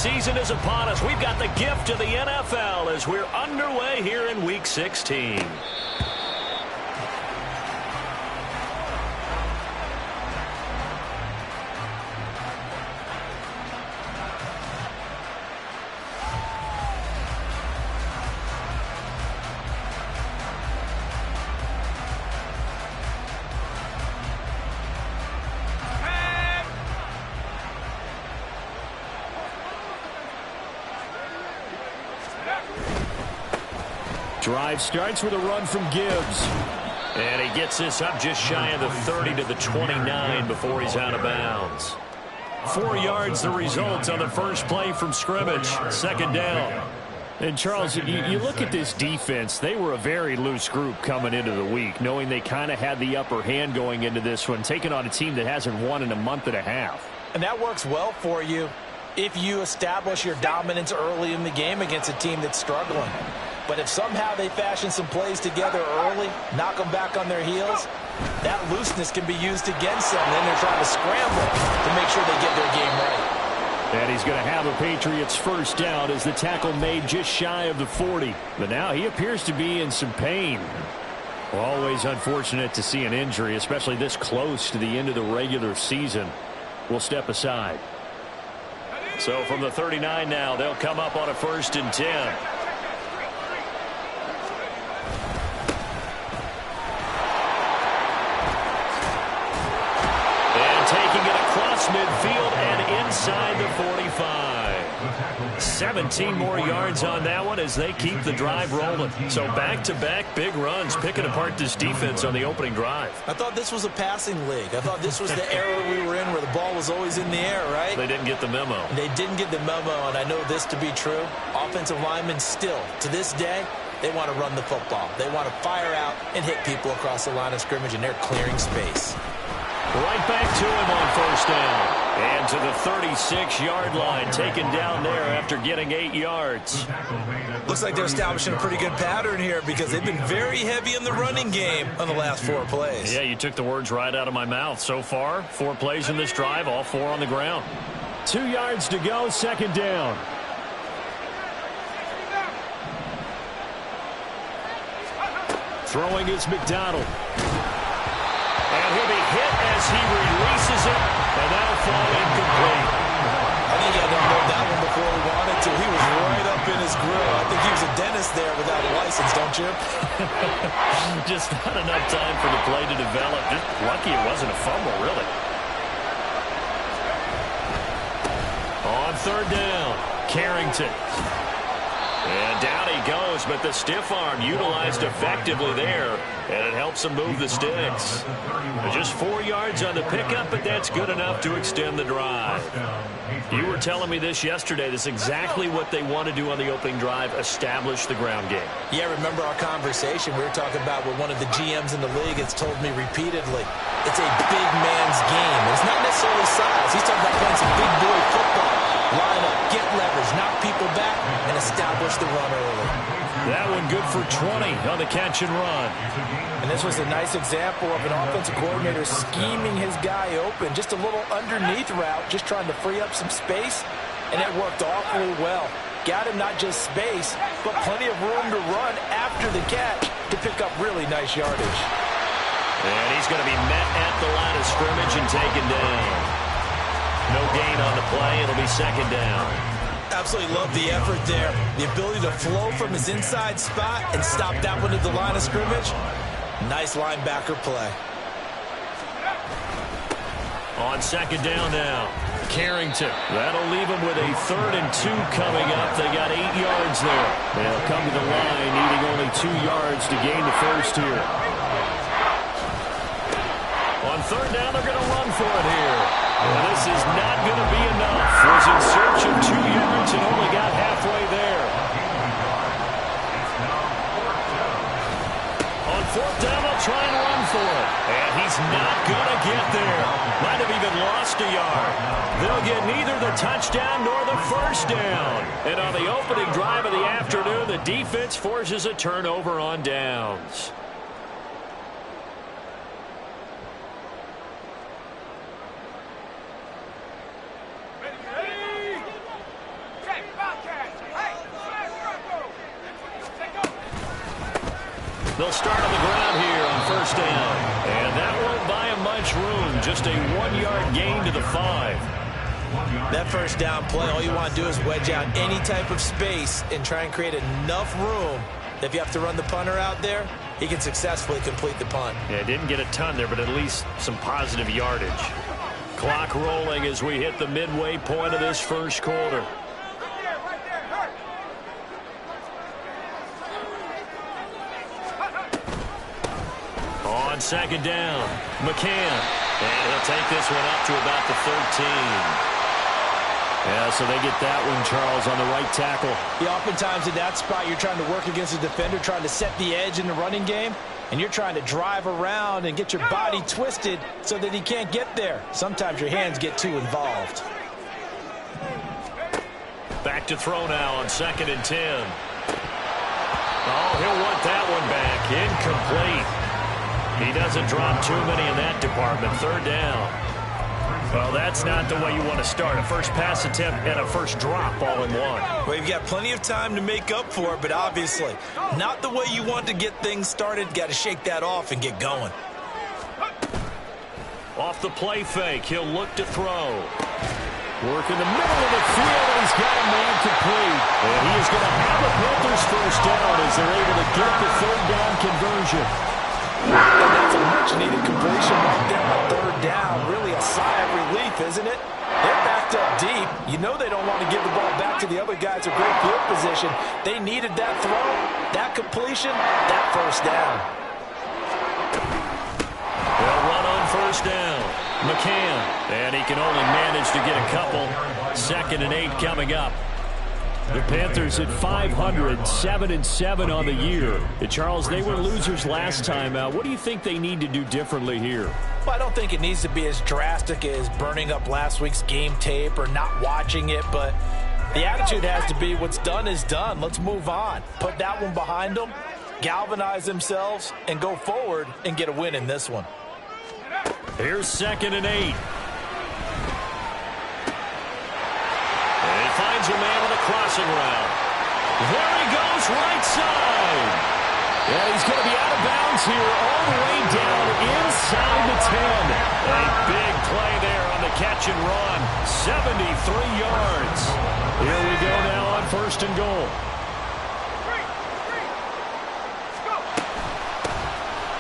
season is upon us. We've got the gift of the NFL as we're underway here in Week 16. Drive starts with a run from Gibbs. And he gets this up just shy of the 30 to the 29 before he's out of bounds. 4 yards the result on the first play from scrimmage. Second down. And, Charles, you look at this defense. They were a very loose group coming into the week, knowing they kind of had the upper hand going into this one, taking on a team that hasn't won in a month and a half. And that works well for you if you establish your dominance early in the game against a team that's struggling. But if somehow they fashion some plays together early, knock them back on their heels, that looseness can be used against them. Then they're trying to scramble to make sure they get their game right. And he's going to have a Patriots first down as the tackle made just shy of the 40. But now he appears to be in some pain. Always unfortunate to see an injury, especially this close to the end of the regular season. We'll step aside. So from the 39 now, they'll come up on a 1st and 10. Midfield and inside the 45. 17 more yards on that one as they keep the drive rolling. So back-to-back big runs, picking apart this defense on the opening drive. I thought this was a passing league. I thought this was the era we were in where the ball was always in the air, right? They didn't get the memo. They didn't get the memo, and I know this to be true. Offensive linemen still, to this day, they want to run the football. They want to fire out and hit people across the line of scrimmage, and they're clearing space. Right back to him on 1st down. And to the 36-yard line, taken down there after getting 8 yards. Looks like they're establishing a pretty good pattern here because they've been very heavy in the running game on the last 4 plays. Yeah, you took the words right out of my mouth. So far, 4 plays in this drive, all 4 on the ground. 2 yards to go, 2nd down. Throwing is McDonald. And he'll be hit as he releases it, and that'll fall incomplete. I think he had to unload that one before he wanted to. He was right up in his grill. I think he was a dentist there without a license, don't you? Just not enough time for the play to develop. Just lucky it wasn't a fumble, really. On 3rd down, Carrington. And down he goes, but the stiff arm utilized effectively there, and it helps him move the sticks. Just 4 yards on the pickup, but that's good enough to extend the drive. You were telling me this yesterday. This is exactly what they want to do on the opening drive, establish the ground game. Yeah, remember our conversation. We were talking about what one of the GMs in the league has told me repeatedly. It's a big man's game. It's not necessarily size. He's talking about playing some big boy football. Line up, get leverage, knock people back, and establish the run early. That one good for 20 on the catch and run. And this was a nice example of an offensive coordinator scheming his guy open. Just a little underneath route, just trying to free up some space, and it worked awfully well. Got him not just space, but plenty of room to run after the catch to pick up really nice yardage. And he's going to be met at the line of scrimmage and taken down. No gain on the play. It'll be 2nd down. Absolutely love the effort there. The ability to flow from his inside spot and stop that one at the line of scrimmage. Nice linebacker play. On 2nd down now, Carrington. That'll leave him with a 3rd and 2 coming up. They got 8 yards there. They'll come to the line needing only 2 yards to gain the first here. On 3rd down, they're going to run for it here. And this is not going to be enough. Was in search of 2 yards and only got halfway there. On 4th down, they'll try and run for it. And he's not going to get there. Might have even lost a yard. They'll get neither the touchdown nor the first down. And on the opening drive of the afternoon, the defense forces a turnover on downs. They'll start on the ground here on first down. And that won't buy him much room. Just a 1-yard gain to the 5. That first down play, all you want to do is wedge out any type of space and try and create enough room that if you have to run the punter out there, he can successfully complete the punt. Yeah, didn't get a ton there, but at least some positive yardage. Clock rolling as we hit the midway point of this first quarter. On second down, McCann. And he'll take this one up to about the 13. Yeah, so they get that one, Charles, on the right tackle. Yeah, oftentimes in that spot, you're trying to work against a defender, trying to set the edge in the running game, and you're trying to drive around and get your body twisted so that he can't get there. Sometimes your hands get too involved. Back to throw now on 2nd and 10. Oh, he'll want that one back. Incomplete. He doesn't drop too many in that department. 3rd down. Well, that's not the way you want to start. A first pass attempt and a first drop all in one. Well, you've got plenty of time to make up for it, but obviously not the way you want to get things started. Got to shake that off and get going. Off the play fake, he'll look to throw. Work in the middle of the field, and he's got a man complete. And he is going to have the Panthers first down as they're able to get the 3rd down conversion. And that's a much-needed completion right there on 3rd down. Really a sigh of relief, isn't it? They're backed up deep. You know they don't want to give the ball back to the other guys with great field position. They needed that throw, that completion, that first down. They'll run on first down. McCann. And he can only manage to get a couple. 2nd and 8 coming up. The Panthers at 500, 7-7 on the year. Charles, they were losers last time out. What do you think they need to do differently here? Well, I don't think it needs to be as drastic as burning up last week's game tape or not watching it, but the attitude has to be what's done is done. Let's move on. Put that one behind them, galvanize themselves, and go forward and get a win in this one. Here's 2nd and 8. Finds a man on the crossing route. There he goes, right side. And he's going to be out of bounds here all the way down inside the 10. A big play there on the catch and run. 73 yards. Here we go now on 1st and goal.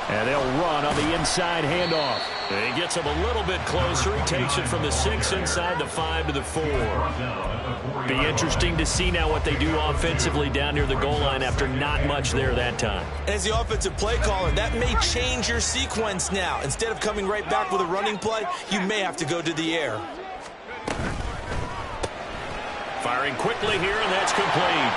And they'll run on the inside handoff. And he gets him a little bit closer. He takes it from the 6 inside the 5 to the 4. Be interesting to see now what they do offensively down near the goal line after not much there that time. As the offensive play caller, that may change your sequence now. Instead of coming right back with a running play, you may have to go to the air. Firing quickly here, and that's complete.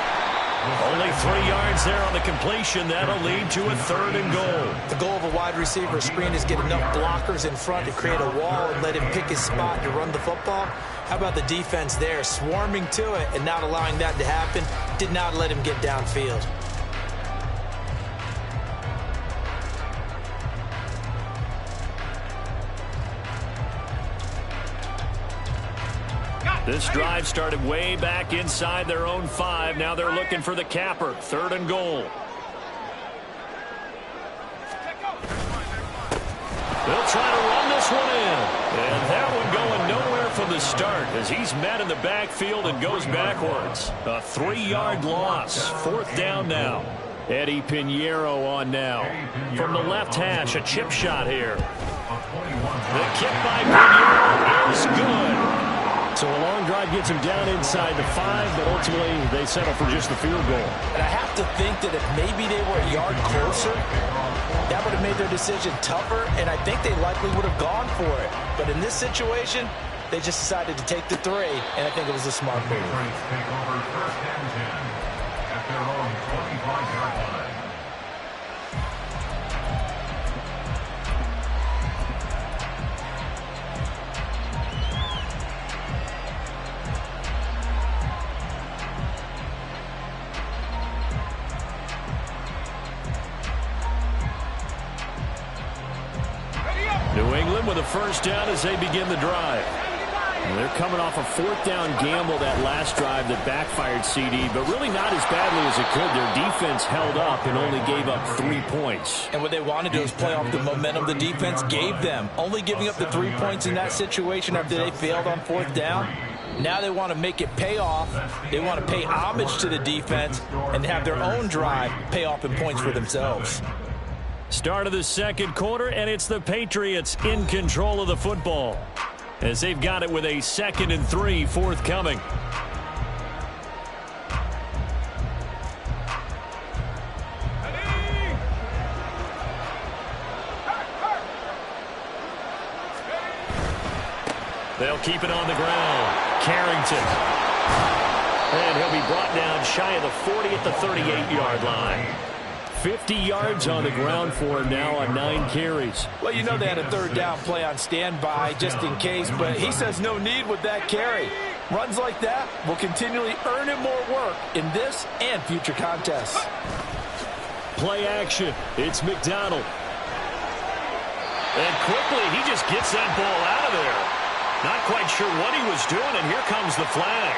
Only 3 yards there on the completion. That'll lead to a 3rd and goal. The goal of a wide receiver screen is get enough blockers in front to create a wall and let him pick his spot to run the football. How about the defense there, swarming to it and not allowing that to happen? Did not let him get downfield. This drive started way back inside their own 5. Now they're looking for the capper. 3rd and goal. They'll try to run this one in. And that one going nowhere from the start as he's met in the backfield and goes backwards. A 3-yard loss. 4th down now. Eddie Pinheiro on now. From the left hash, a chip shot here. The kick by Pinheiro is good. So a long drive gets him down inside the 5, but ultimately they settle for just the field goal. And I have to think that if maybe they were a yard closer, that would have made their decision tougher, and I think they likely would have gone for it. But in this situation, they just decided to take the 3, and I think it was a smart move. Take over 1st and 10 at their own 25-yard line. New England with a first down as they begin the drive. They're coming off a fourth down gamble that last drive that backfired, CD, but really not as badly as it could. Their defense held up and only gave up 3 points. And what they wanted to do is play off the momentum the defense gave them. Only giving up the 3 points in that situation after they failed on fourth down. Now they want to make it pay off. They want to pay homage to the defense and have their own drive pay off in points for themselves. Start of the second quarter, and it's the Patriots in control of the football, as they've got it with a 2nd and 3 forthcoming. They'll keep it on the ground. Carrington. And he'll be brought down shy of the 40 at the 38-yard line. 50 yards on the ground for him now on 9 carries. Well, you know they had a third down play on standby just in case, but he says no need with that carry. Runs like that will continually earn him more work in this and future contests. Play action. It's McDonald. And quickly, he just gets that ball out of there. Not quite sure what he was doing, and here comes the flag.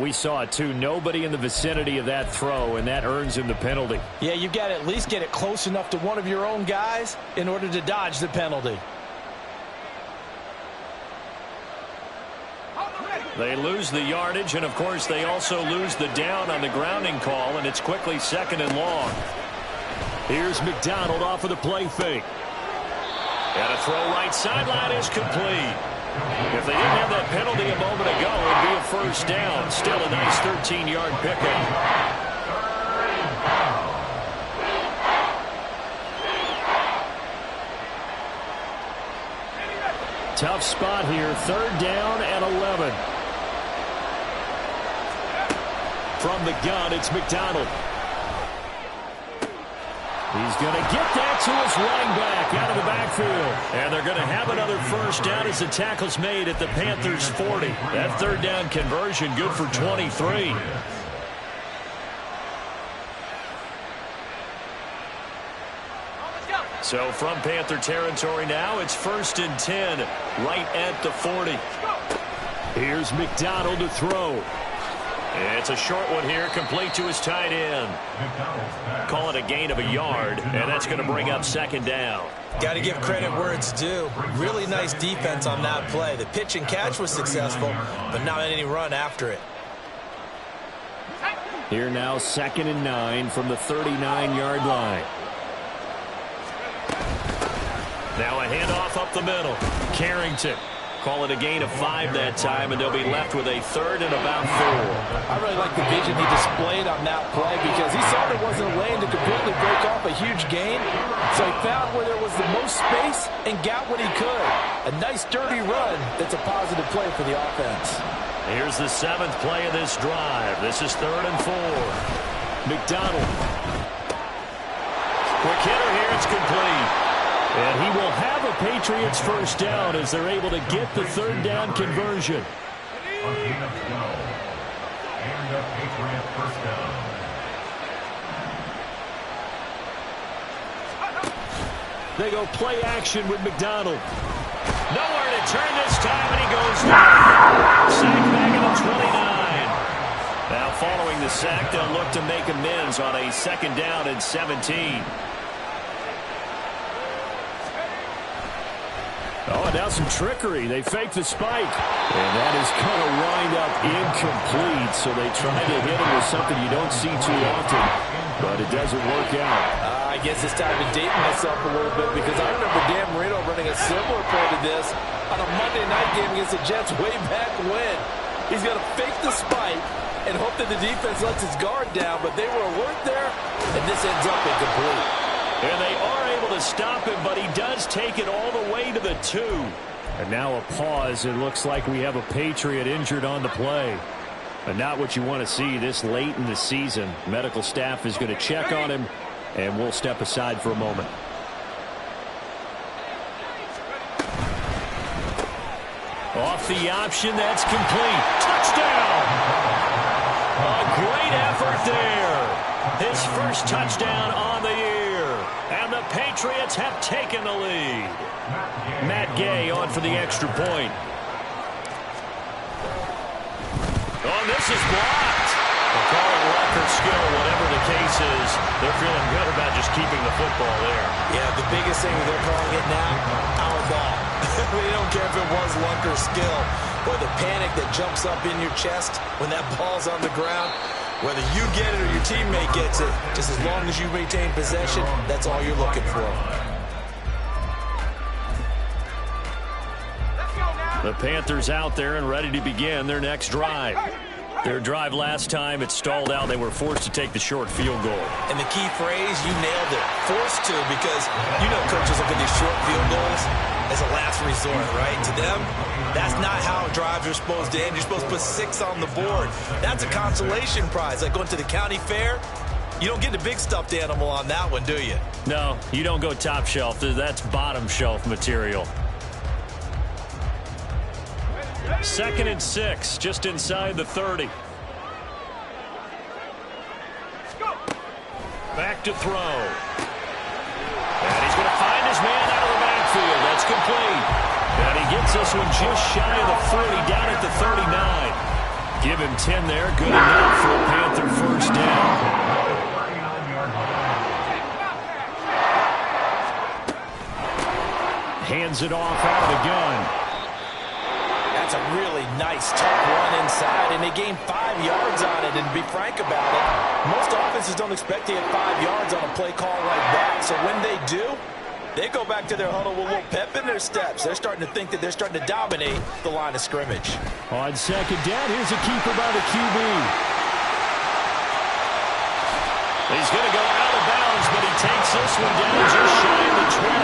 We saw it, too. Nobody in the vicinity of that throw, and that earns him the penalty. Yeah, you've got to at least get it close enough to one of your own guys in order to dodge the penalty. They lose the yardage, and, of course, they also lose the down on the grounding call, and it's quickly 2nd and long. Here's McDonald off of the play fake. And a throw right sideline is complete. If they didn't have that penalty a moment ago, it would be a first down. Still a nice 13-yard pickup. Tough spot here. 3rd down and 11. From the gun, it's McDonald. He's going to get that to his running back out of the backfield. And they're going to have another first down as the tackle's made at the Panthers' 40. That 3rd down conversion good for 23. So from Panther territory now, it's 1st and 10 right at the 40. Here's McDonald to throw. It's a short one here, complete to his tight end. Call it a gain of a yard, and that's going to bring up 2nd down. Got to give credit where it's due. Really nice defense on that play. The pitch and catch was successful, but not any run after it. Here now, 2nd and 9 from the 39-yard line. Now a handoff up the middle. Carrington. Call it a gain of 5 that time, and they'll be left with a 3rd and about 4. I really like the vision he displayed on that play because he saw there wasn't a lane to completely break off a huge gain. So he found where there was the most space and got what he could. A nice dirty run that's a positive play for the offense. Here's the 7th play of this drive. This is 3rd and 4. McDonald. Quick hitter here. It's complete. And he will have a Patriots first down as they're able to get the 3rd down conversion. A gain of 12. And a Patriot first down. They go play action with McDonald. Nowhere to turn this time, and he goes down. Sack back at the 29. Now following the sack, they'll look to make amends on a 2nd down and 17. Oh, and now some trickery. They fake the spike. And that is going to wind up incomplete. So they try to hit him with something you don't see too often. But it doesn't work out. I guess it's time to date myself a little bit because I remember Dan Marino running a similar play to this on a Monday night game against the Jets way back when. He's going to fake the spike and hope that the defense lets his guard down. But they were alert there, and this ends up incomplete. And they are able to stop him, but he does take it all the way to the 2. And now a pause. It looks like we have a Patriot injured on the play. And not what you want to see this late in the season. Medical staff is going to check on him, and we'll step aside for a moment. Off the option, that's complete. Touchdown! A great effort there. His first touchdown on the year. And the Patriots have taken the lead. Matt Gay on for the extra point. Oh, this is blocked. They'll call it luck or skill, whatever the case is. They're feeling good about just keeping the football there. Yeah, the biggest thing they're calling it now, our ball. They don't care if it was luck or skill. Or the panic that jumps up in your chest when that ball's on the ground. Whether you get it or your teammate gets it, just as long as you retain possession, that's all you're looking for. The Panthers out there and ready to begin their next drive. Their drive last time, it stalled out. They were forced to take the short field goal. And the key phrase, you nailed it. Forced to, because you know coaches look at these short field goals as a last resort, right? To them, that's not how drives are supposed to end. You're supposed to put 6 on the board. That's a consolation prize. Like going to the county fair, you don't get the big stuffed animal on that one, do you? No, you don't go top shelf. That's bottom shelf material. 2nd and 6, just inside the 30. Back to throw. And he's going to find his man out of the backfield. That's complete. And he gets this one just shy of the 40, down at the 39. Give him 10 there. Good enough for a Panther first down. Hands it off out of the gun. That's a really nice, tough run inside, and they gained 5 yards on it. And to be frank about it, most offenses don't expect to get 5 yards on a play call like that. So when they do, they go back to their huddle with a little pep in their steps. They're starting to think that they're starting to dominate the line of scrimmage. On 2nd down, here's a keeper by the QB. He's going to go out of bounds, but he takes this one down just shy of the 20.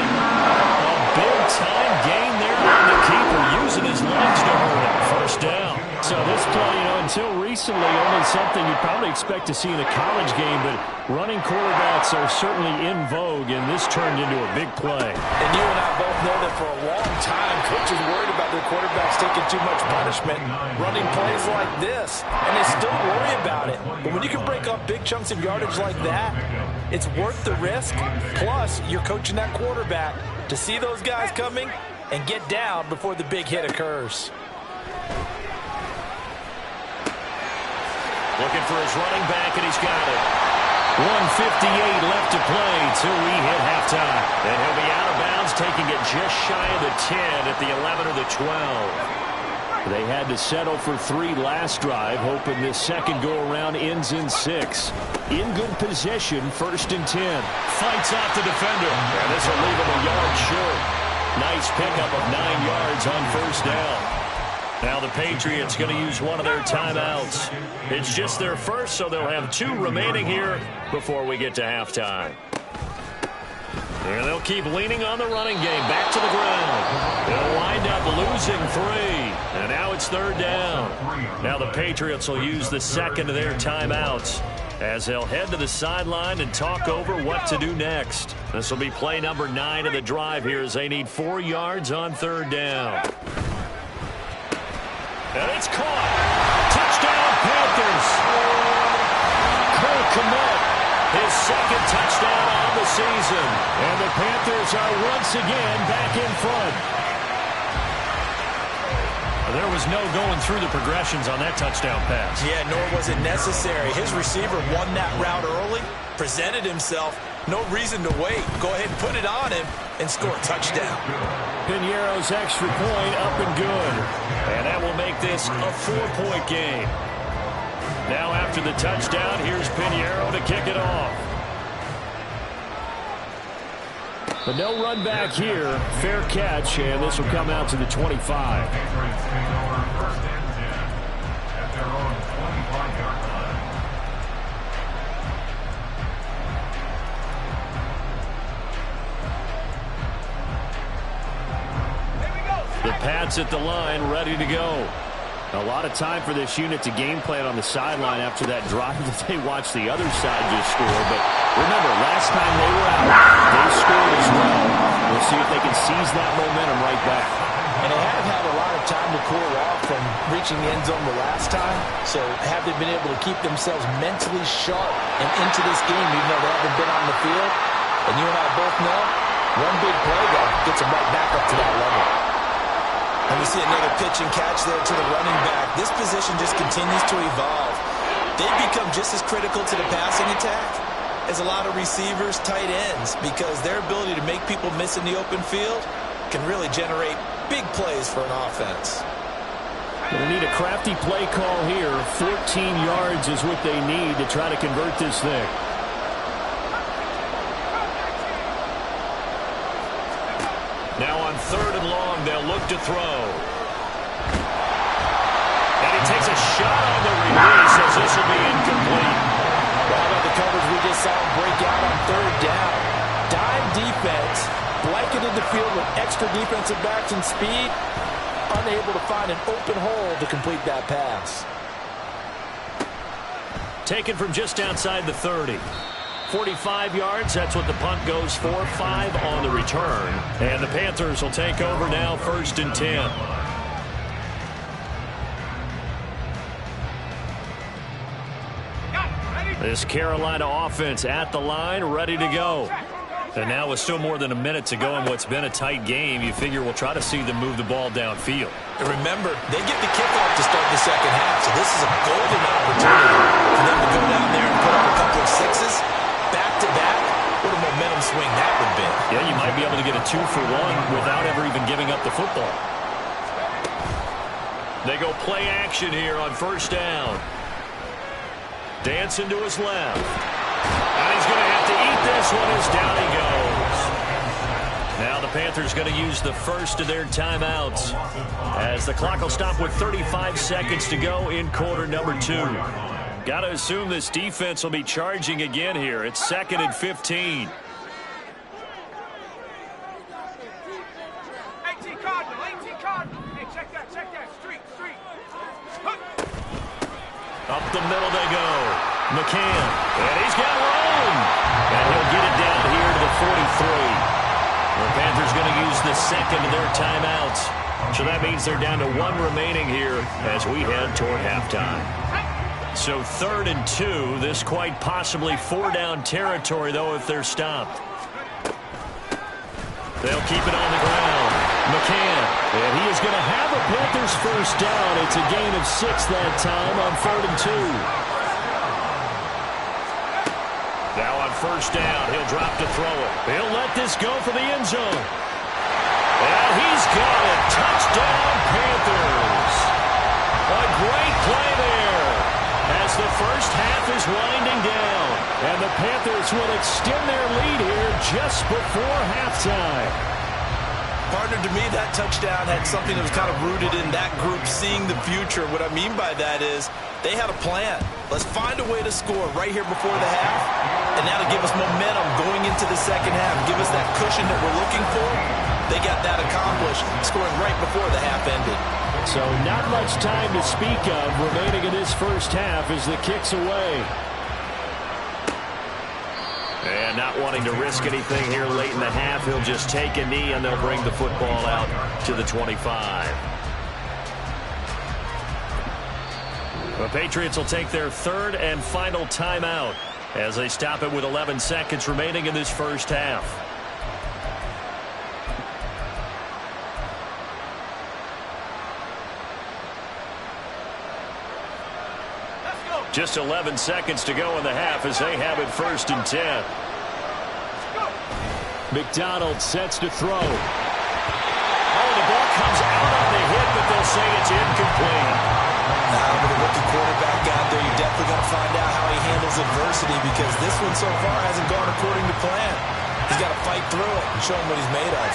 A big-time gain there on the keeper, using his legs to hurt him. First down. So this play, until recently, only something you'd probably expect to see in a college game, but running quarterbacks are certainly in vogue, and this turned into a big play. And you and I both know that for a long time, coaches worried about their quarterbacks taking too much punishment, running plays like this, and they still worry about it. But when you can break up big chunks of yardage like that, it's worth the risk. Plus, you're coaching that quarterback to see those guys coming and get down before the big hit occurs. Looking for his running back, and he's got it. 1:58 left to play till we hit halftime. And he'll be out of bounds, taking it just shy of the 10 at the 11 or the 12. They had to settle for 3 last drive, hoping this second go-around ends in 6. In good possession, 1st and 10. Fights off the defender. And this will leave him a yard short. Nice pickup of 9 yards on 1st down. Now the Patriots going to use one of their timeouts. It's just their first, so they'll have 2 remaining here before we get to halftime. And they'll keep leaning on the running game. Back to the ground. They'll wind up losing 3. And now it's 3rd down. Now the Patriots will use the second of their timeouts as they'll head to the sideline and talk over what to do next. This will be play number 9 of the drive here as they need 4 yards on 3rd down. And it's caught. Touchdown, Panthers. Cole Kmet, his 2nd touchdown on the season. And the Panthers are once again back in front. There was no going through the progressions on that touchdown pass. Yeah, nor was it necessary. His receiver won that route early, presented himself. No reason to wait. Go ahead and put it on him and score a touchdown. Piñeiro's extra point up and good. And that will make this a 4-point game. Now after the touchdown, here's Piñeiro to kick it off. But no run back here. Fair catch, and this will come out to the 25. The Pats at the line, ready to go. A lot of time for this unit to game plan on the sideline after that drive that they watched the other side just score. But remember, last time they were out, they scored as well. We'll see if they can seize that momentum right back. And they haven't had a lot of time to cool off from reaching the end zone the last time. So have they been able to keep themselves mentally sharp and into this game, even though they haven't been on the field? And you and I both know one big play gets them right back up to that level. And we see another pitch and catch there to the running back. This position just continues to evolve. They become just as critical to the passing attack as a lot of receivers, tight ends, because their ability to make people miss in the open field can really generate big plays for an offense. Going to need a crafty play call here. 14 yards is what they need to try to convert this thing. Now on 3rd and long, they'll look to throw. And he takes a shot on the release as this will be incomplete. Well, how about the coverage we just saw him break out on 3rd down? Dime defense, blanketed the field with extra defensive backs and speed, unable to find an open hole to complete that pass. Taken from just outside the 30. 45 yards, that's what the punt goes for. 5 on the return. And the Panthers will take over now, 1st and 10. This Carolina offense at the line, ready to go. And now with still more than a minute to go in what's been a tight game, you figure we'll try to see them move the ball downfield. And remember, they get the kickoff to start the second half, so this is a golden opportunity for them to go down there and put up a couple of sixes, back-to-back. What a momentum swing that would be. Yeah, you might be able to get a 2-for-1 without ever even giving up the football. They go play action here on 1st down. Dancing to his left. And he's going to have to eat this one as down he goes. Now the Panthers going to use the first of their timeouts as the clock will stop with 35 seconds to go in quarter number 2. Got to assume this defense will be charging again here. It's 2nd and 15. Up the middle they go. McCann, and he's got room. And he'll get it down here to the 43. The Panthers going to use the second of their timeouts. So that means they're down to 1 remaining here as we head toward halftime. So 3rd and 2. This quite possibly 4-down territory, though, if they're stopped. They'll keep it on the ground. McCann, and he is going to have a Panthers first down. It's a gain of 6 that time on 3rd and 2. Now on 1st down, he'll drop to throw it. He'll let this go for the end zone. And he's got it. Touchdown, Panthers. A great play there as the first half is winding down. And the Panthers will extend their lead here just before halftime. Partner, to me, that touchdown had something that was kind of rooted in that group seeing the future. What I mean by that is they had a plan. Let's find a way to score right here before the half, and that'll give us momentum going into the second half, give us that cushion that we're looking for. They got that accomplished, scoring right before the half ended. So not much time to speak of remaining in this first half as the kick's away. And not wanting to risk anything here late in the half, he'll just take a knee and they'll bring the football out to the 25. The Patriots will take their 3rd and final timeout as they stop it with 11 seconds remaining in this first half. Just 11 seconds to go in the half as they have it 1st and 10. McDonald sets to throw. Oh, the ball comes out on the hit, but they'll say it's incomplete. Now, with a rookie quarterback out there, you're definitely going to find out how he handles adversity because this one so far hasn't gone according to plan. He's got to fight through it and show him what he's made of.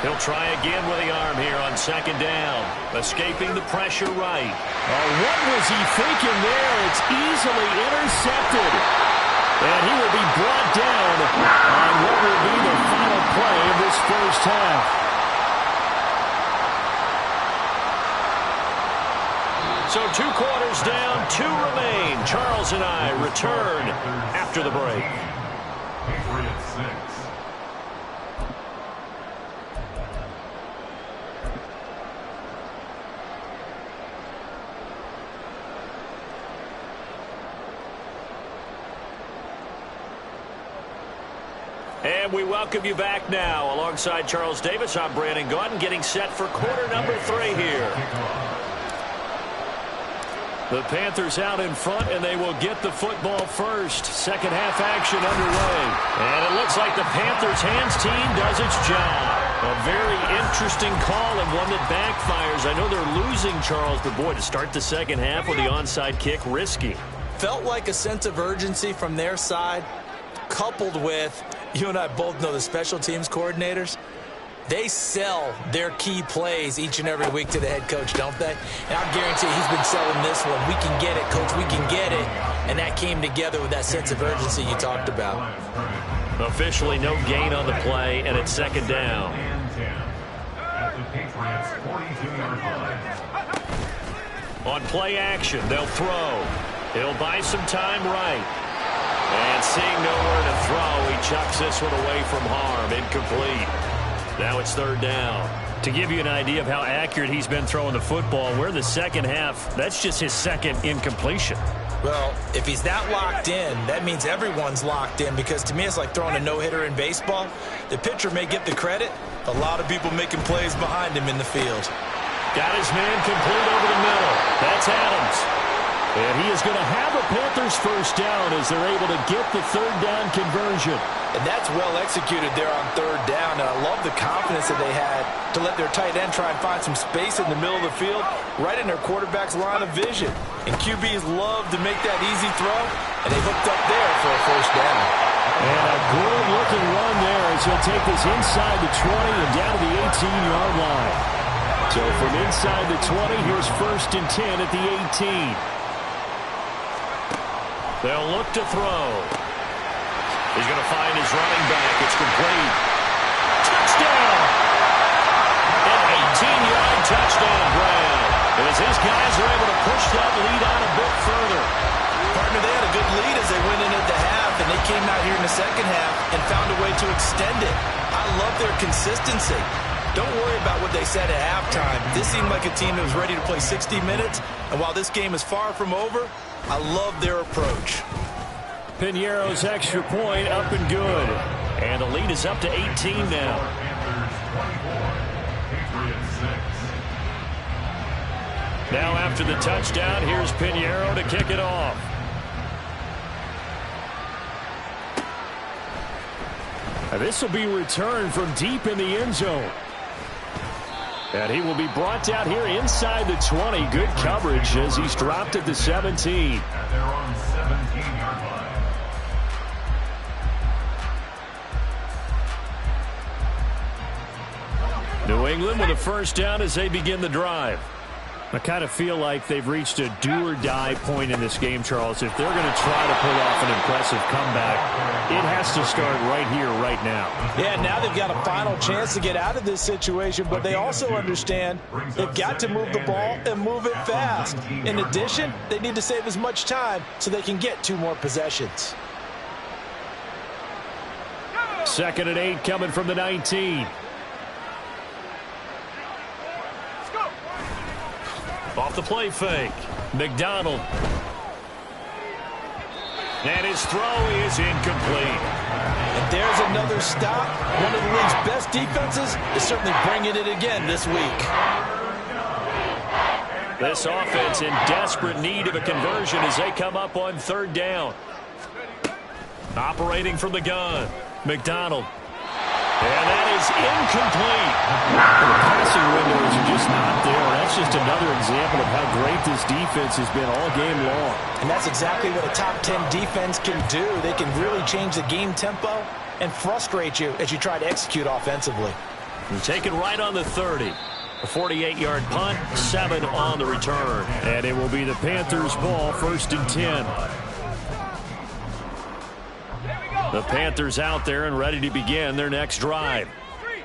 He'll try again with the arm here on 2nd down. Escaping the pressure right. Oh, what was he thinking there? It's easily intercepted. And he will be brought down on what will be the final play of this first half. So 2 quarters down, 2 remain. Charles and I return after the break. Patriots 6. And we welcome you back now. Alongside Charles Davis, I'm Brandon Gaudin, getting set for quarter number 3 here. The Panthers out in front, and they will get the football first. Second half action underway. And it looks like the Panthers' hands team does its job. A very interesting call and one that backfires. I know they're losing, Charles, but boy, to start the second half with the onside kick, risky. Felt like a sense of urgency from their side, coupled with, you and I both know the special teams coordinators, they sell their key plays each and every week to the head coach, don't they? And I guarantee he's been selling this one. We can get it, coach, we can get it. And that came together with that sense of urgency you talked about. Officially no gain on the play, and it's second down. On play action, they'll throw. He'll buy some time right. And seeing nowhere to throw, he chucks this one away from harm. Incomplete. Now it's third down. To give you an idea of how accurate he's been throwing the football, we're in the second half. That's just his second incompletion. Well, if he's not locked in, that means everyone's locked in, because to me it's like throwing a no-hitter in baseball. The pitcher may get the credit. A lot of people making plays behind him in the field. Got his man complete over the middle. That's Adams. And he is going to have a Panthers first down as they're able to get the third down conversion. And that's well executed there on third down. And I love the confidence that they had to let their tight end try and find some space in the middle of the field, right in their quarterback's line of vision. And QBs love to make that easy throw, and they hooked up there for a first down. And a good-looking run there as he'll take this inside the 20 and down to the 18-yard line. So from inside the 20, here's first and 10 at the 18. They'll look to throw. He's going to find his running back. It's complete. Touchdown! An 18-yard touchdown grab. As his guys are able to push that lead out a bit further. Partner, they had a good lead as they went in at the half, and they came out here in the second half and found a way to extend it. I love their consistency. Don't worry about what they said at halftime. This seemed like a team that was ready to play 60 minutes, and while this game is far from over, I love their approach. Piñeiro's extra point up and good. And the lead is up to 18 now. Now after the touchdown, here's Piñeiro to kick it off. This will be returned from deep in the end zone. And he will be brought down here inside the 20. Good coverage as he's dropped at the 17. At their own 17-yard line. New England with a first down as they begin the drive. I kind of feel like they've reached a do-or-die point in this game, Charles. If they're going to try to pull off an impressive comeback, it has to start right here, right now. Yeah, now they've got a final chance to get out of this situation, but they also understand they've got to move the ball and move it fast. In addition, they need to save as much time so they can get 2 more possessions. Second and 8 coming from the 19. Off the play fake. McDonald. And his throw is incomplete. And there's another stop. One of the league's best defenses is certainly bringing it again this week. This offense in desperate need of a conversion as they come up on third down. Operating from the gun. McDonald. And that is incomplete. The passing windows are just not there. That's just another example of how great this defense has been all game long. And that's exactly what a top 10 defense can do. They can really change the game tempo and frustrate you as you try to execute offensively. And taken right on the 30. A 48-yard punt, 7 on the return. And it will be the Panthers' ball, first and 10. The Panthers out there and ready to begin their next drive.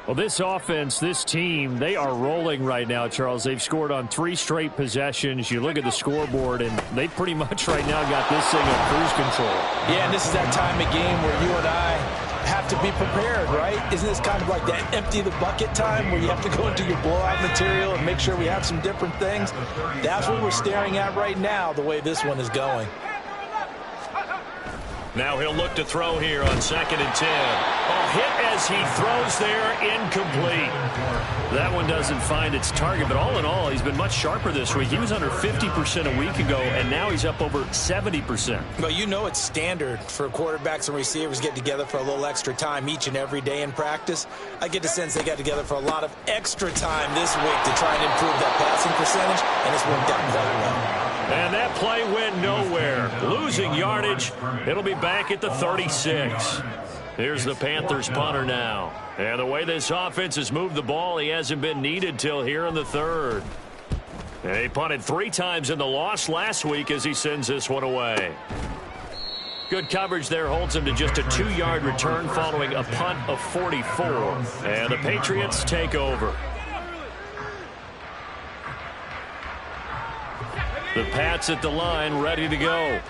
Well, this offense, this team, they are rolling right now, Charles. They've scored on 3 straight possessions. You look at the scoreboard, and they pretty much right now got this thing on cruise control. Yeah, and this is that time of game where you and I have to be prepared, right? Isn't this kind of like that empty the bucket time where you have to go into your blowout material and make sure we have some different things? That's what we're staring at right now, the way this one is going. Now he'll look to throw here on second and 10. Oh, hit as he throws there, incomplete. That one doesn't find its target, but all in all, he's been much sharper this week. He was under 50% a week ago, and now he's up over 70%. Well, you know it's standard for quarterbacks and receivers get together for a little extra time each and every day in practice. I get the sense they got together for a lot of extra time this week to try and improve that passing percentage, and it's worked out quite well. And that play went nowhere. Losing yardage. It'll be back at the 36. Here's the Panthers punter now. And the way this offense has moved the ball, he hasn't been needed till here in the third. And he punted 3 times in the loss last week as he sends this one away. Good coverage there holds him to just a 2-yard return following a punt of 44. And the Patriots take over. The Pats at the line, ready to go.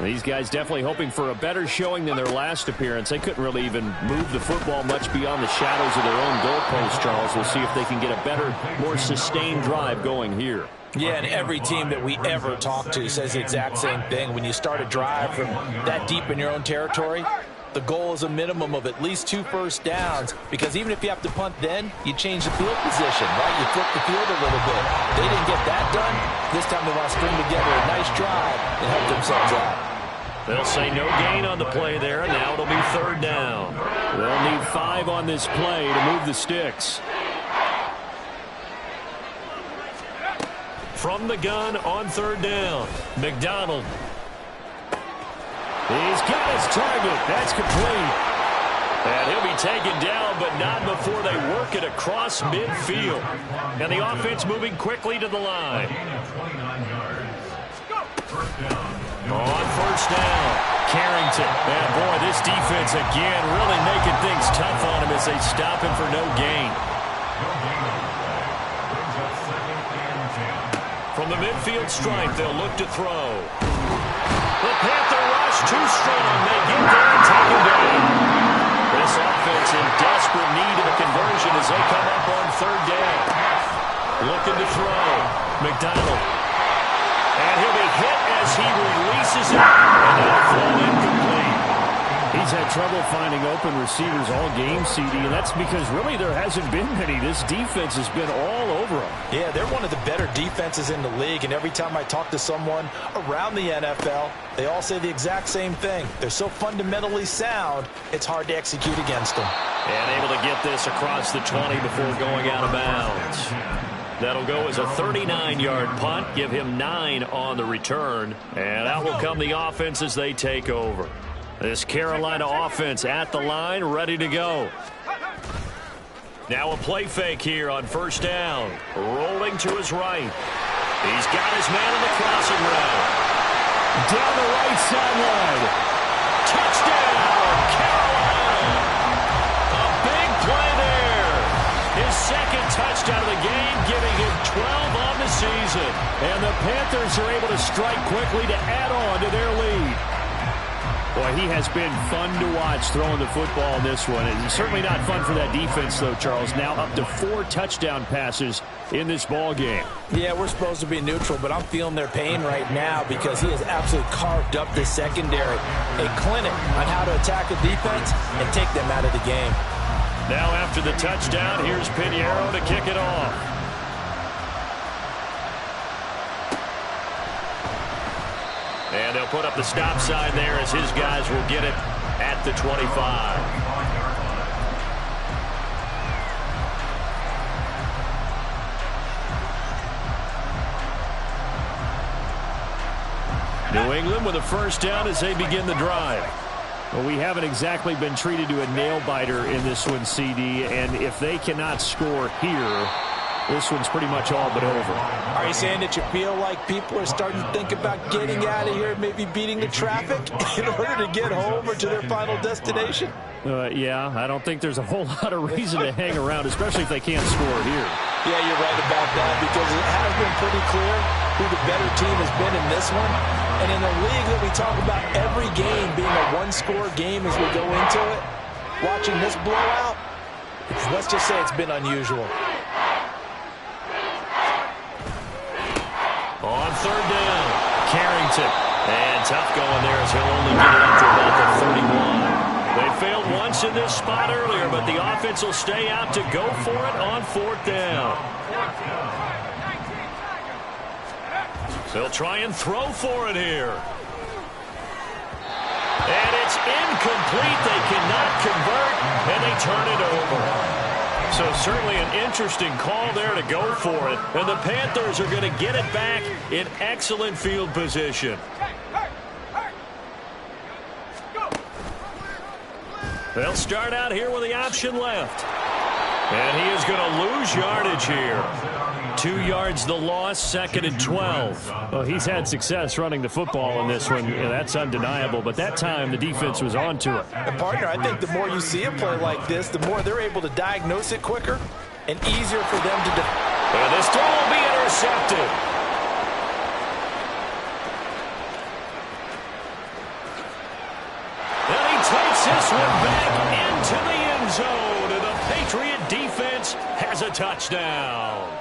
These guys definitely hoping for a better showing than their last appearance. They couldn't really even move the football much beyond the shadows of their own goalpost, Charles. We'll see if they can get a better, more sustained drive going here. Yeah, and every team that we ever talk to says the exact same thing. When you start a drive from that deep in your own territory, the goal is a minimum of at least 2 first downs, because even if you have to punt then, you change the field position, right? You flip the field a little bit. They didn't get that done. This time they want to string together a nice drive and help themselves out. They'll say no gain on the play there, and now it'll be 3rd down. They'll need 5 on this play to move the sticks. From the gun on 3rd down, McDonald. He's got his target. That's complete. And he'll be taken down, but not before they work it across midfield. And the offense moving quickly to the line. On 1st down, Carrington. And boy, this defense again really making things tough on him as they stop him for no gain. From the midfield stripe, they'll look to throw. The Panther rush too strong. They get there and take him down. This offense in desperate need of a conversion as they come up on 3rd down. Looking to throw. McDonald. And he'll be hit as he releases it. And that'll fall incomplete. He's had trouble finding open receivers all game, CD, and that's because really there hasn't been many. This defense has been all over him. Yeah, they're one of the better defenses in the league, and every time I talk to someone around the NFL, they all say the exact same thing. They're so fundamentally sound, it's hard to execute against them. And able to get this across the 20 before going out of bounds. That'll go as a 39-yard punt, give him 9 on the return, and out will come the offense as they take over. This Carolina offense at the line, ready to go. Now a play fake here on 1st down. Rolling to his right. He's got his man on the crossing route. Down the right sideline. Touchdown, Carolina. A big play there. His 2nd touchdown of the game, giving him 12 on the season. And the Panthers are able to strike quickly to add on to their lead. Boy, he has been fun to watch throwing the football in this one. It's certainly not fun for that defense, though, Charles. Now up to 4 touchdown passes in this ball game. Yeah, we're supposed to be neutral, but I'm feeling their pain right now because he has absolutely carved up the secondary. A clinic on how to attack a defense and take them out of the game. Now after the touchdown, here's Pinheiro to kick it off. And they'll put up the stop sign there as his guys will get it at the 25. New England with a 1st down as they begin the drive. Well, we haven't exactly been treated to a nail-biter in this one, CD, and if they cannot score here, this one's pretty much all but over. Are you saying that you feel like people are starting to think about getting out of here, maybe beating the traffic in order to get home or to their final destination? Yeah, I don't think there's a whole lot of reason to hang around, especially if they can't score here. Yeah, you're right about that, because it has been pretty clear who the better team has been in this one. And in a league that we talk about every game being a 1-score game as we go into it, watching this blowout, let's just say it's been unusual. On 3rd down, Carrington. And tough going there as he'll only get it up to about the 31. They failed once mistakes in this spot earlier, but the offense will stay out to go for it on 4th down. They'll try and throw for it here. And it's incomplete. They cannot convert, and they turn it over. So certainly an interesting call there to go for it. And the Panthers are going to get it back in excellent field position. They'll start out here with the option left. And he is going to lose yardage here. 2 yards the loss, 2nd and 12. Well, he's had success running the football in this one. That's undeniable. But that time, the defense was onto it. And, partner, I think the more you see a play like this, the more they're able to diagnose it quicker and easier for them to And this throw will be intercepted. And he takes this one back into the end zone. And the Patriot defense has a touchdown.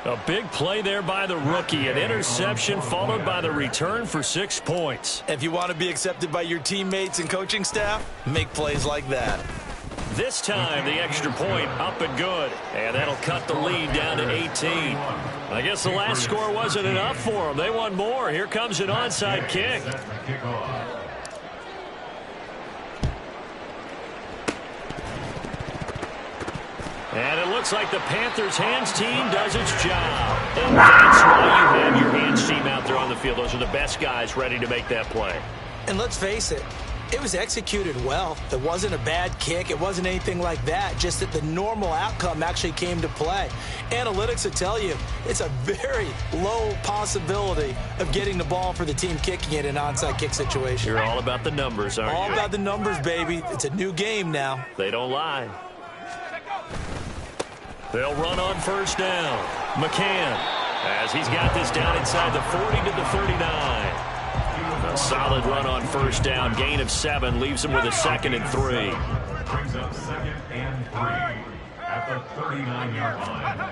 A big play there by the rookie. An interception followed by the return for 6 points. If you want to be accepted by your teammates and coaching staff, make plays like that. This time, the extra point up and good. And that'll cut the lead down to 18. I guess the last score wasn't enough for them. They want more. Here comes an onside kick. And it looks like the Panthers' hands team does its job. And that's why you have your hands team out there on the field. Those are the best guys ready to make that play. And let's face it, it was executed well. It wasn't a bad kick. It wasn't anything like that. Just that the normal outcome actually came to play. Analytics will tell you it's a very low possibility of getting the ball for the team kicking it in an onside kick situation. You're all about the numbers, aren't you? All about the numbers, baby. It's a new game now. They don't lie. They'll run on 1st down. McCann, as he's got this down inside the 40 to the 39. A solid run on 1st down. Gain of 7 leaves him with a 2nd and 3. Brings up 2nd and 3 at the 39-yard line.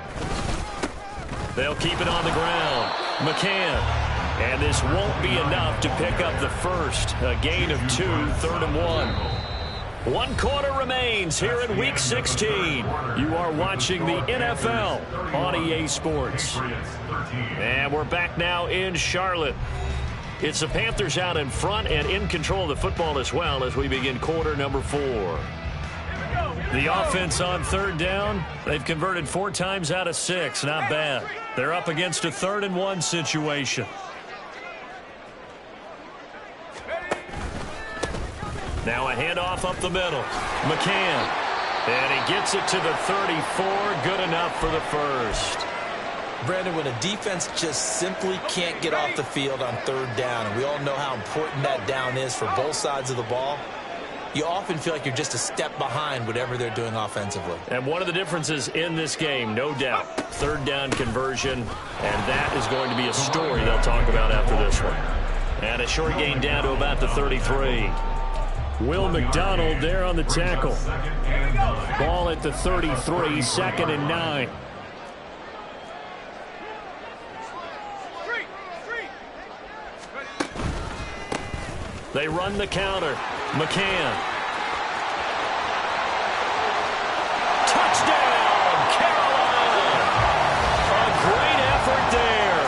They'll keep it on the ground. McCann. And this won't be enough to pick up the first. A gain of 2, 3rd and 1. 1 quarter remains here in Week 16. You are watching the NFL on EA Sports. And we're back now in Charlotte. It's the Panthers out in front and in control of the football as well as we begin quarter number 4. The offense on 3rd down, they've converted 4 times out of 6. Not bad. They're up against a 3rd and 1 situation. Now a handoff up the middle. McCann. And he gets it to the 34. Good enough for the first. Brandon, when a defense just simply can't get off the field on 3rd down, and we all know how important that down is for both sides of the ball, you often feel like you're just a step behind whatever they're doing offensively. And one of the differences in this game, no doubt, 3rd down conversion, and that is going to be a story they'll talk about after this one. And a short gain down to about the 33. Will McDonald there on the tackle. Ball at the 33, 2nd and 9. They run the counter. McCann. Touchdown, Carolina! A great effort there.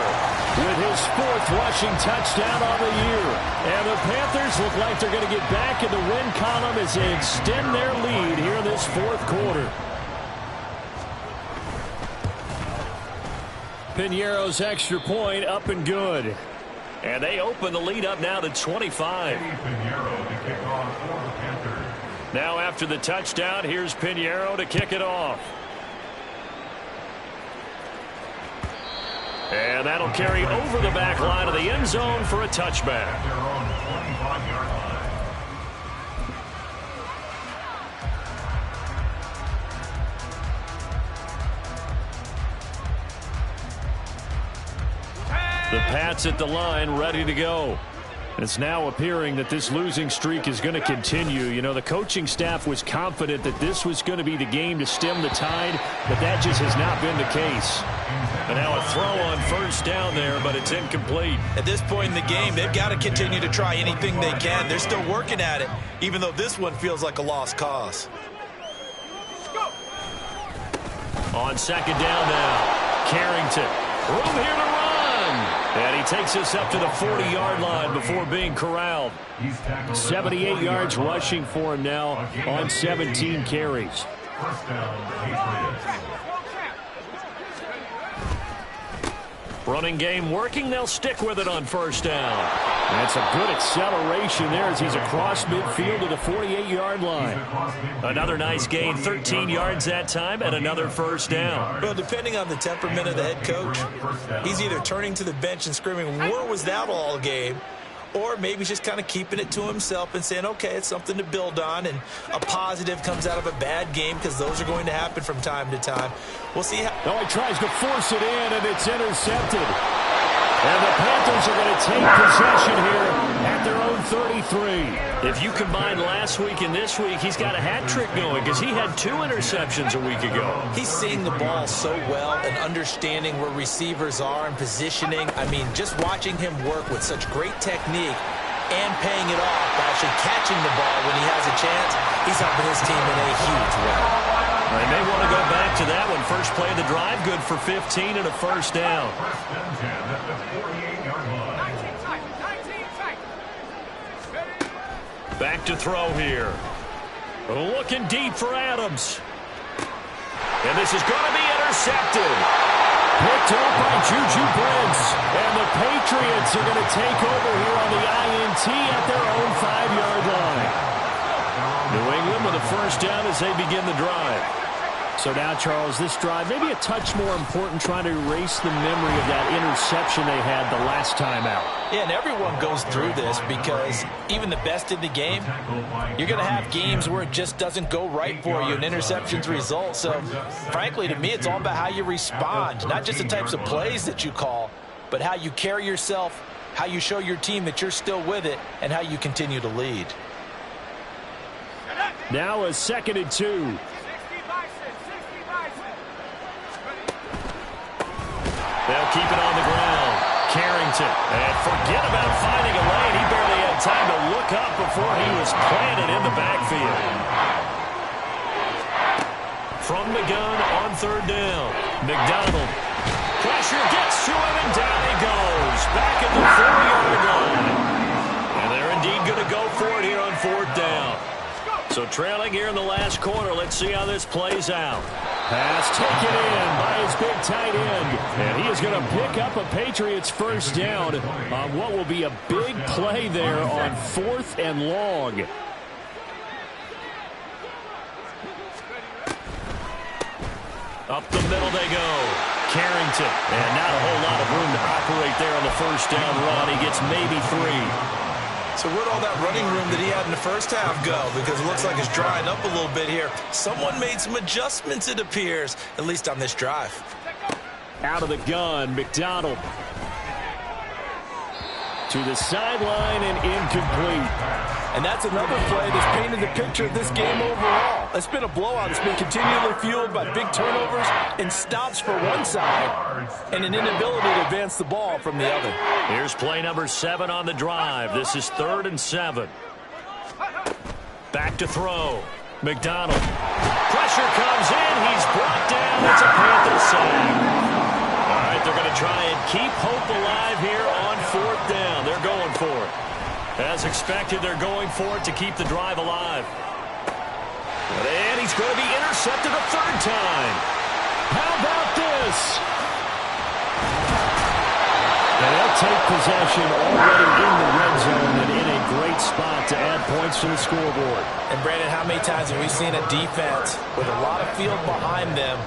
With his 4th rushing touchdown on the year. And the Panthers look like they're going to get back in the win column as they extend their lead here in this 4th quarter. Piñeiro's extra point up and good. And they open the lead up now to 25. Now after the touchdown, here's Piñeiro to kick it off. And that'll carry over the back line of the end zone for a touchback. The Pats at the line, ready to go. It's now appearing that this losing streak is going to continue. You know, the coaching staff was confident that this was going to be the game to stem the tide, but that just has not been the case. And now a throw on first down there, but it's incomplete. At this point in the game, they've got to continue to try anything they can. They're still working at it, even though this one feels like a lost cause. On second down now, Carrington. Room here to run. And he takes us up to the 40-yard line before being corralled. 78 yards rushing for him now on 17 carries. First down, Patriots. Running game working. They'll stick with it on first down. That's a good acceleration there as he's across midfield to the 48-yard line. Another nice gain, 13 yards that time, and another first down. Well, depending on the temperament of the head coach, he's either turning to the bench and screaming, "Where was that all game?" Or maybe just kind of keeping it to himself and saying, okay, it's something to build on, and a positive comes out of a bad game because those are going to happen from time to time. We'll see how... Oh, he tries to force it in, and it's intercepted. And the Panthers are going to take possession here at their own 33. If you combine last week and this week, he's got a hat trick going because he had 2 interceptions a week ago. He's seeing the ball so well and understanding where receivers are and positioning. I mean, just watching him work with such great technique and paying it off by actually catching the ball when he has a chance, he's helping his team in a huge way. They may want to go back to that one. First play of the drive, good for 15 and a first down. First and 10 at the 48-yard line. Back to throw here. Looking deep for Adams. And this is going to be intercepted. Picked up by Juju Brents. And the Patriots are going to take over here on the INT at their own 5-yard line. New England with a first down as they begin the drive. So now, Charles, this drive maybe a touch more important, trying to erase the memory of that interception they had the last time out. Yeah, and everyone goes through this because even the best in the game, you're going to have games where it just doesn't go right for you and interceptions result. So, frankly, to me, it's all about how you respond, not just the types of plays that you call, but how you carry yourself, how you show your team that you're still with it, and how you continue to lead. Now a 2nd and 2. They'll keep it on the ground. Carrington. And forget about finding a lane. He barely had time to look up before he was planted in the backfield. From the gun on third down. McDonald. Pressure gets to him, and down he goes. Back at the 4-yard line. And they're indeed going to go for it here on 4th down. So trailing here in the last quarter. Let's see how this plays out. Pass taken in by his big tight end. And he is going to pick up a Patriots first down on what will be a big play there on 4th and long. Up the middle they go. Carrington. And not a whole lot of room to operate there on the first down run. He gets maybe 3. So where'd all that running room that he had in the first half go? Because it looks like it's drying up a little bit here. Someone made some adjustments, it appears, at least on this drive. Out of the gun, McDonald. To the sideline and incomplete. And that's another play that's painted the picture of this game overall. It's been a blowout. It's been continually fueled by big turnovers and stops for one side and an inability to advance the ball from the other. Here's play number 7 on the drive. This is 3rd and 7. Back to throw. McDonald. Pressure comes in. He's brought down. It's a Panther sack. All right, they're going to try and keep hope alive here on 4th down. They're going for it. As expected, they're going for it to keep the drive alive. And he's going to be intercepted a 3rd time. How about this? And they'll take possession already in the red zone and in a great spot to add points to the scoreboard. And, Brandon, how many times have we seen a defense with a lot of field behind them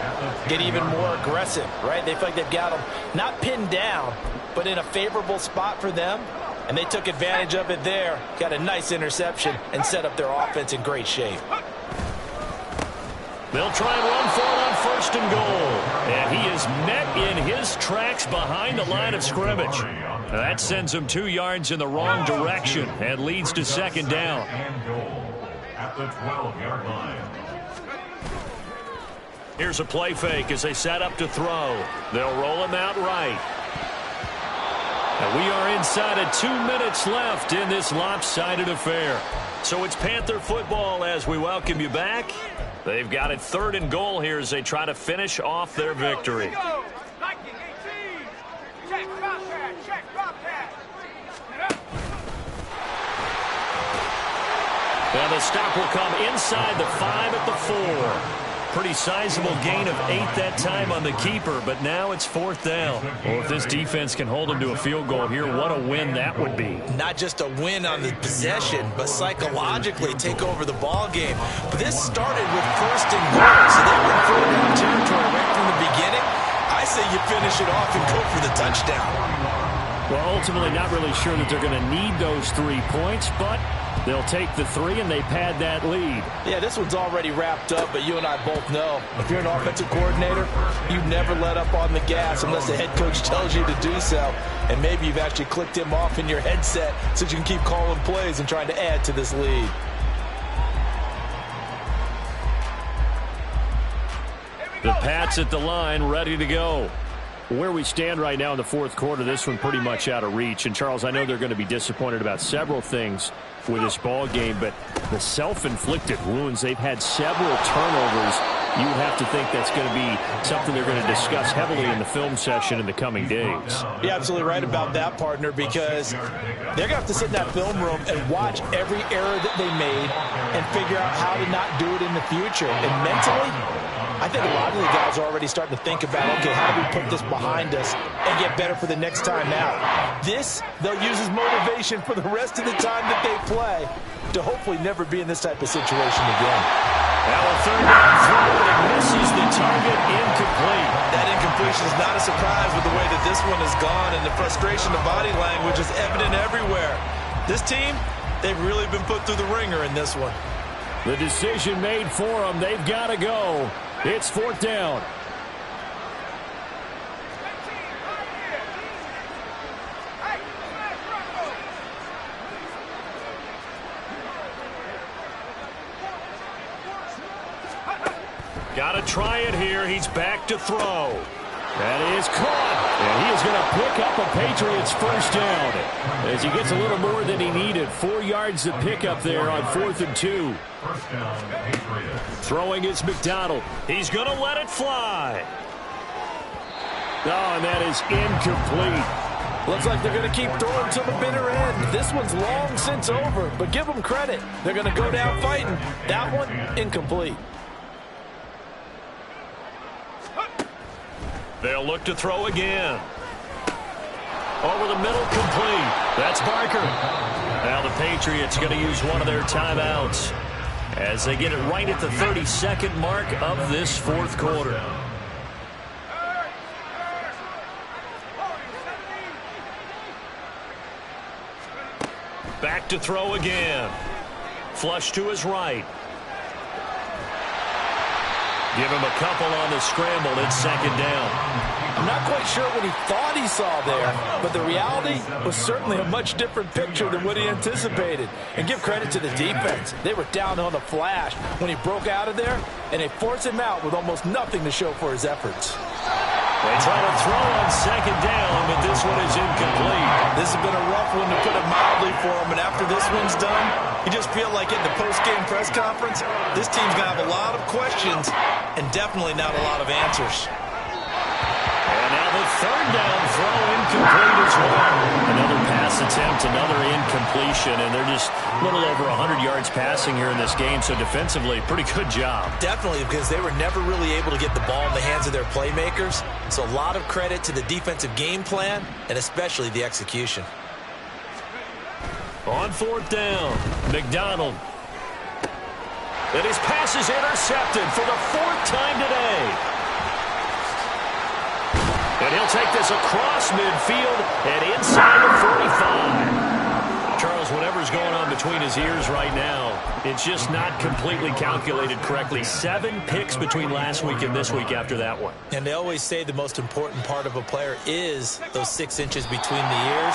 get even more aggressive, right? They feel like they've got them not pinned down, but in a favorable spot for them. And they took advantage of it there, got a nice interception, and set up their offense in great shape. They'll try and run for it on 1st and goal. And he is met in his tracks behind the line of scrimmage. That sends him 2 yards in the wrong direction and leads to second down. And goal at the 12-yard line. Here's a play fake as they set up to throw. They'll roll him out right. And we are inside of 2 minutes left in this lopsided affair. So it's Panther football as we welcome you back. They've got it 3rd and goal here as they try to finish off their victory. And the stop will come inside the 5 at the 4. Pretty sizable gain of 8 that time on the keeper, but now it's 4th down. Well, if this defense can hold them to a field goal here, what a win that would be. Not just a win on the possession, but psychologically take over the ball game. But this started with 1st and goal, so they were in 4th down territory right from the beginning. I say you finish it off and go for the touchdown. Well, ultimately not really sure that they're going to need those 3 points, but they'll take the 3 and they pad that lead. Yeah, this one's already wrapped up, but you and I both know if you're an offensive coordinator, you never let up on the gas unless the head coach tells you to do so. And maybe you've actually clicked him off in your headset so you can keep calling plays and trying to add to this lead. The Pats at the line, ready to go. Where we stand right now in the 4th quarter, this one pretty much out of reach. And, Charles, I know they're going to be disappointed about several things with this ball game, but the self-inflicted wounds, they've had several turnovers. You would have to think that's going to be something they're going to discuss heavily in the film session in the coming days. You're absolutely right about that, partner, because they're going to have to sit in that film room and watch every error that they made and figure out how to not do it in the future. And mentally, I think a lot of the guys are already starting to think about, okay, how do we put this behind us and get better for the next time out? This, they'll use as motivation for the rest of the time that they play to hopefully never be in this type of situation again. Now a 3rd down throw, and it misses the target, incomplete. That incompletion is not a surprise with the way that this one has gone, and the frustration of body language is evident everywhere. This team, they've really been put through the ringer in this one. The decision made for them. They've got to go. It's 4th down. Got to try it here. He's back to throw. That is caught. And he is going to pick up a Patriots 1st down as he gets a little more than he needed. 4 yards to pick up there on 4th and 2. First down, Patriots. Throwing is McDonald. He's going to let it fly. Oh, and that is incomplete. Looks like they're going to keep throwing to the bitter end. This one's long since over, but give them credit. They're going to go down fighting. That one, incomplete. They'll look to throw again. Over the middle, complete. That's Barker. Now the Patriots going to use one of their timeouts as they get it right at the 32nd mark of this 4th quarter. Back to throw again. Flush to his right. Give him a couple on the scramble. It's 2nd down. I'm not quite sure what he thought he saw there, but the reality was certainly a much different picture than what he anticipated. And give credit to the defense. They were down on the flash when he broke out of there, and they forced him out with almost nothing to show for his efforts. They try to throw on 2nd down, but this one is incomplete. This has been a rough one, to put it mildly, for him. And after this one's done, you just feel like at the post-game press conference, this team's going to have a lot of questions and definitely not a lot of answers. And now the 3rd down throw incomplete as well. Another pass attempt, another incompletion, and they're just a little over 100 yards passing here in this game, so defensively, pretty good job. Definitely, because they were never really able to get the ball in the hands of their playmakers, so a lot of credit to the defensive game plan and especially the execution. On 4th down, McDonald. And his pass is intercepted for the 4th time today. And he'll take this across midfield and inside the 45. Charles, whatever's going on between his ears right now, it's just not completely calculated correctly. 7 picks between last week and this week after that one. And they always say the most important part of a player is those 6 inches between the ears.